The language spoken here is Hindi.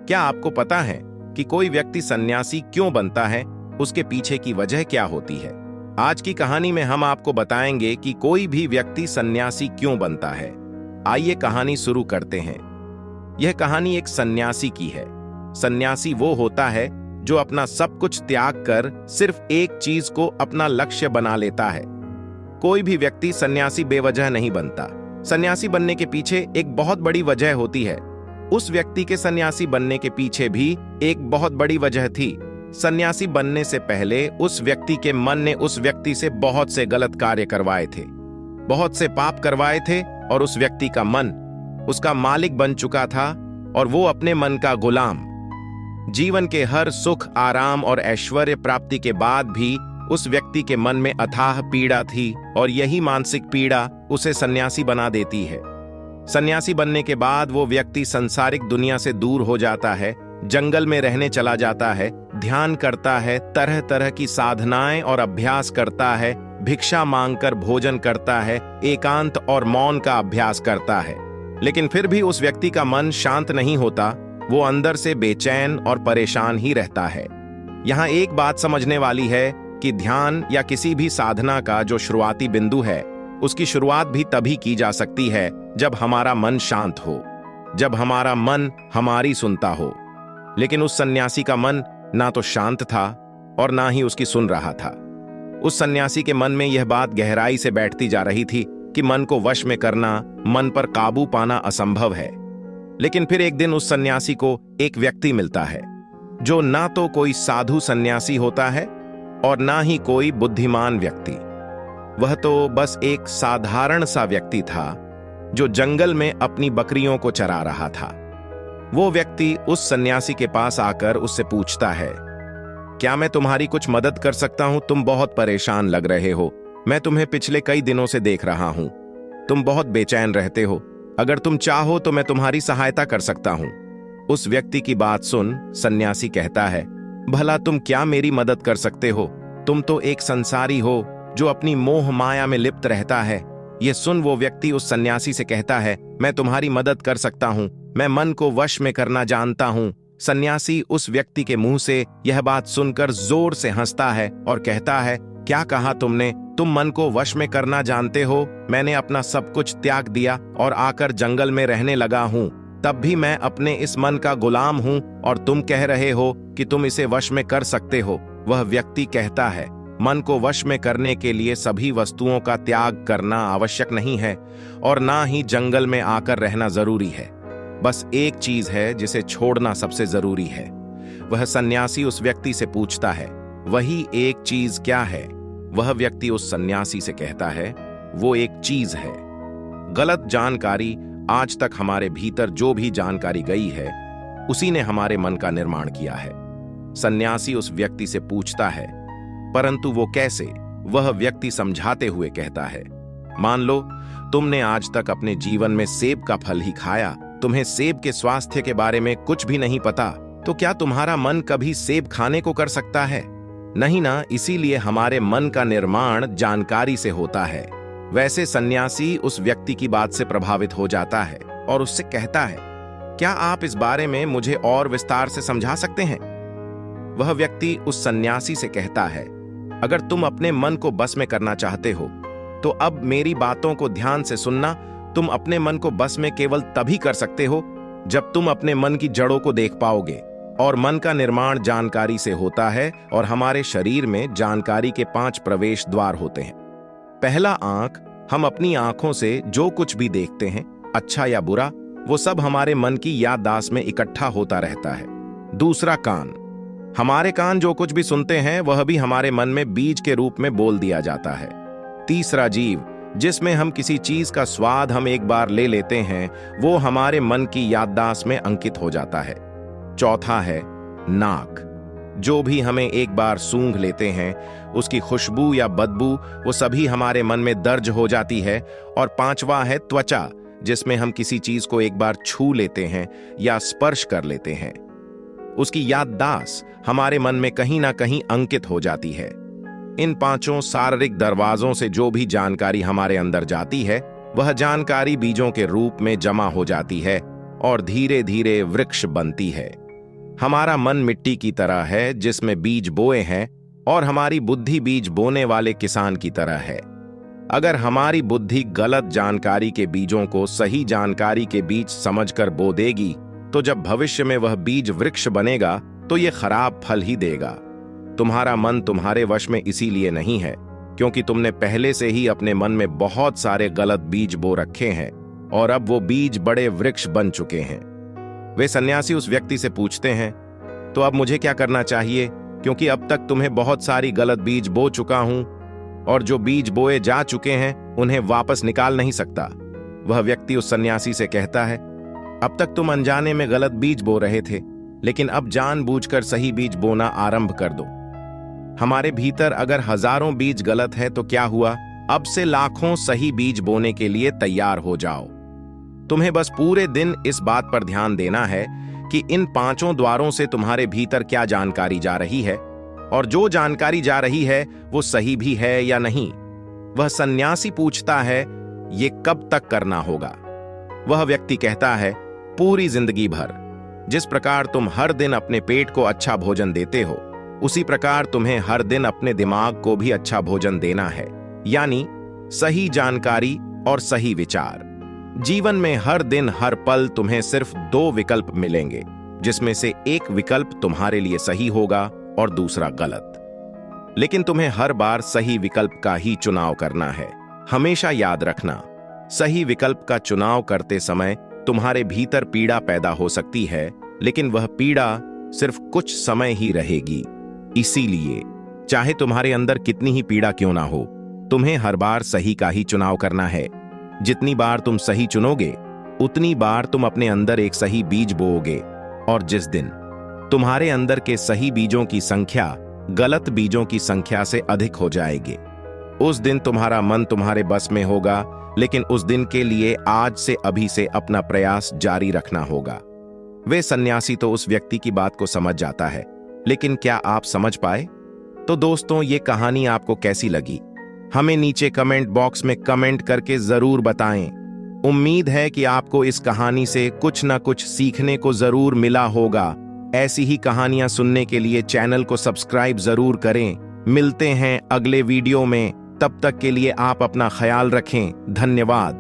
क्या आपको पता है कि कोई व्यक्ति सन्यासी क्यों बनता है, उसके पीछे की वजह क्या होती है? आज की कहानी में हम आपको बताएंगे कि कोई भी व्यक्ति सन्यासी क्यों बनता है। आइए कहानी शुरू करते हैं। यह कहानी एक सन्यासी की है। सन्यासी वो होता है जो अपना सब कुछ त्याग कर सिर्फ एक चीज को अपना लक्ष्य बना लेता है। कोई भी व्यक्ति सन्यासी बेवजह नहीं बनता। सन्यासी बनने के पीछे एक बहुत बड़ी वजह होती है। उस व्यक्ति के सन्यासी बनने के पीछे भी एक बहुत बड़ी वजह थी। सन्यासी बनने से पहले उस व्यक्ति के मन ने उस व्यक्ति से बहुत से गलत कार्य करवाए थे, बहुत से पाप करवाए थे, और उस व्यक्ति का मन उसका मालिक बन चुका था और वो अपने मन का गुलाम। जीवन के हर सुख, आराम और ऐश्वर्य प्राप्ति के बाद भी उस व्यक्ति के मन में अथाह पीड़ा थी, और यही मानसिक पीड़ा उसे सन्यासी बना देती है। सन्यासी बनने के बाद वो व्यक्ति सांसारिक दुनिया से दूर हो जाता है, जंगल में रहने चला जाता है, ध्यान करता है, तरह तरह की साधनाएं और अभ्यास करता है, भिक्षा मांगकर भोजन करता है, एकांत और मौन का अभ्यास करता है। लेकिन फिर भी उस व्यक्ति का मन शांत नहीं होता। वो अंदर से बेचैन और परेशान ही रहता है। यहाँ एक बात समझने वाली है कि ध्यान या किसी भी साधना का जो शुरुआती बिंदु है, उसकी शुरुआत भी तभी की जा सकती है जब हमारा मन शांत हो, जब हमारा मन हमारी सुनता हो। लेकिन उस सन्यासी का मन ना तो शांत था और ना ही उसकी सुन रहा था। उस सन्यासी के मन में यह बात गहराई से बैठती जा रही थी कि मन को वश में करना, मन पर काबू पाना असंभव है। लेकिन फिर एक दिन उस सन्यासी को एक व्यक्ति मिलता है जो ना तो कोई साधु सन्यासी होता है और ना ही कोई बुद्धिमान व्यक्ति। वह तो बस एक साधारण सा व्यक्ति था जो जंगल में अपनी बकरियों को चरा रहा था। वो व्यक्ति उस सन्यासी के पास आकर उससे पूछता है, क्या मैं तुम्हारी कुछ मदद कर सकता हूं? तुम बहुत परेशान लग रहे हो। मैं तुम्हें पिछले कई दिनों से देख रहा हूं। तुम बहुत बेचैन रहते हो। अगर तुम चाहो तो मैं तुम्हारी सहायता कर सकता हूं। उस व्यक्ति की बात सुन सन्यासी कहता है, भला तुम क्या मेरी मदद कर सकते हो? तुम तो एक संसारी हो जो अपनी मोह माया में लिप्त रहता है। यह सुन वो व्यक्ति उस सन्यासी से कहता है, मैं तुम्हारी मदद कर सकता हूं। मैं मन को वश में करना जानता हूं। सन्यासी उस व्यक्ति के मुंह से यह बात सुनकर जोर से हंसता है और कहता है, क्या कहा तुमने? तुम मन को वश में करना जानते हो? मैंने अपना सब कुछ त्याग दिया और आकर जंगल में रहने लगा हूं। तब भी मैं अपने इस मन का गुलाम हूं और तुम कह रहे हो कि तुम इसे वश में कर सकते हो। वह व्यक्ति कहता है, मन को वश में करने के लिए सभी वस्तुओं का त्याग करना आवश्यक नहीं है और ना ही जंगल में आकर रहना जरूरी है। बस एक चीज है जिसे छोड़ना सबसे जरूरी है। वह सन्यासी उस व्यक्ति से पूछता है, वही एक चीज क्या है? वह व्यक्ति उस सन्यासी से कहता है, वो एक चीज है गलत जानकारी। आज तक हमारे भीतर जो भी जानकारी गई है, उसी ने हमारे मन का निर्माण किया है। सन्यासी उस व्यक्ति से पूछता है, परंतु वो कैसे? वह व्यक्ति समझाते हुए कहता है, मान लो तुमने आज तक अपने जीवन में सेब का फल ही खाया। तुम्हें सेब के स्वास्थ्य के बारे में कुछ भी नहीं पता, तो क्या तुम्हारा मन कभी सेब खाने को कर सकता है? नहीं ना। इसीलिए हमारे मन का निर्माण जानकारी से होता है। वैसे सन्यासी उस व्यक्ति की बात से प्रभावित हो जाता है और उससे कहता है, क्या आप इस बारे में मुझे और विस्तार से समझा सकते हैं? वह व्यक्ति उस सन्यासी से कहता है, अगर तुम अपने मन को बस में करना चाहते हो तो अब मेरी बातों को ध्यान से सुनना। तुम अपने मन को बस में केवल तभी कर सकते हो जब तुम अपने मन की जड़ों को देख पाओगे। और मन का निर्माण जानकारी से होता है और हमारे शरीर में जानकारी के 5 प्रवेश द्वार होते हैं। पहला आंख, हम अपनी आंखों से जो कुछ भी देखते हैं, अच्छा या बुरा, वो सब हमारे मन की याददाश्त में इकट्ठा होता रहता है। दूसरा कान, हमारे कान जो कुछ भी सुनते हैं वह भी हमारे मन में बीज के रूप में बोल दिया जाता है। तीसरा जीव, जिसमें हम किसी चीज का स्वाद हम एक बार ले लेते हैं, वो हमारे मन की याददाश्त में अंकित हो जाता है। चौथा है नाक, जो भी हमें एक बार सूंघ लेते हैं, उसकी खुशबू या बदबू वो सभी हमारे मन में दर्ज हो जाती है। और पांचवा है त्वचा, जिसमें हम किसी चीज को एक बार छू लेते हैं या स्पर्श कर लेते हैं, उसकी याददाश्त हमारे मन में कहीं ना कहीं अंकित हो जाती है। इन 5 शारीरिक दरवाजों से जो भी जानकारी हमारे अंदर जाती है, वह जानकारी बीजों के रूप में जमा हो जाती है और धीरे धीरे वृक्ष बनती है। हमारा मन मिट्टी की तरह है जिसमें बीज बोए हैं और हमारी बुद्धि बीज बोने वाले किसान की तरह है। अगर हमारी बुद्धि गलत जानकारी के बीजों को सही जानकारी के बीज समझकर बो देगी तो जब भविष्य में वह बीज वृक्ष बनेगा तो यह खराब फल ही देगा। तुम्हारा मन तुम्हारे वश में इसीलिए नहीं है क्योंकि तुमने पहले से ही अपने मन में बहुत सारे गलत बीज बो रखे हैं और अब वो बीज बड़े वृक्ष बन चुके हैं। वे सन्यासी उस व्यक्ति से पूछते हैं, तो अब मुझे क्या करना चाहिए, क्योंकि अब तक तुम्हें बहुत सारी गलत बीज बो चुका हूं और जो बीज बोए जा चुके हैं उन्हें वापस निकाल नहीं सकता। वह व्यक्ति उस सन्यासी से कहता है, अब तक तुम अनजाने में गलत बीज बो रहे थे, लेकिन अब जानबूझकर सही बीज बोना आरंभ कर दो। हमारे भीतर अगर हजारों बीज गलत है तो क्या हुआ, अब से लाखों सही बीज बोने के लिए तैयार हो जाओ। तुम्हें बस पूरे दिन इस बात पर ध्यान देना है कि इन 5 द्वारों से तुम्हारे भीतर क्या जानकारी जा रही है और जो जानकारी जा रही है वो सही भी है या नहीं। वह सन्यासी पूछता है, ये कब तक करना होगा? वह व्यक्ति कहता है, पूरी जिंदगी भर। जिस प्रकार तुम हर दिन अपने पेट को अच्छा भोजन देते हो उसी प्रकार तुम्हें हर दिन अपने दिमाग को भी अच्छा भोजन देना है, यानी सही जानकारी और सही विचार। जीवन में हर दिन हर पल तुम्हें सिर्फ 2 विकल्प मिलेंगे, जिसमें से एक विकल्प तुम्हारे लिए सही होगा और दूसरा गलत। लेकिन तुम्हें हर बार सही विकल्प का ही चुनाव करना है। हमेशा याद रखना, सही विकल्प का चुनाव करते समय तुम्हारे भीतर पीड़ा पैदा हो सकती है, लेकिन वह पीड़ा सिर्फ कुछ समय ही रहेगी। इसीलिए चाहे तुम्हारे अंदर कितनी ही पीड़ा क्यों ना हो, तुम्हें हर बार सही का ही चुनाव करना है। जितनी बार तुम सही चुनोगे उतनी बार तुम अपने अंदर एक सही बीज बोओगे, और जिस दिन तुम्हारे अंदर के सही बीजों की संख्या गलत बीजों की संख्या से अधिक हो जाएगी, उस दिन तुम्हारा मन तुम्हारे बस में होगा। लेकिन उस दिन के लिए आज से अभी से अपना प्रयास जारी रखना होगा। वे सन्यासी तो उस व्यक्ति की बात को समझ जाता है, लेकिन क्या आप समझ पाए? तो दोस्तों, ये कहानी आपको कैसी लगी हमें नीचे कमेंट बॉक्स में कमेंट करके जरूर बताएं। उम्मीद है कि आपको इस कहानी से कुछ ना कुछ सीखने को जरूर मिला होगा। ऐसी ही कहानियां सुनने के लिए चैनल को सब्सक्राइब जरूर करें। मिलते हैं अगले वीडियो में, तब तक के लिए आप अपना ख्याल रखें। धन्यवाद।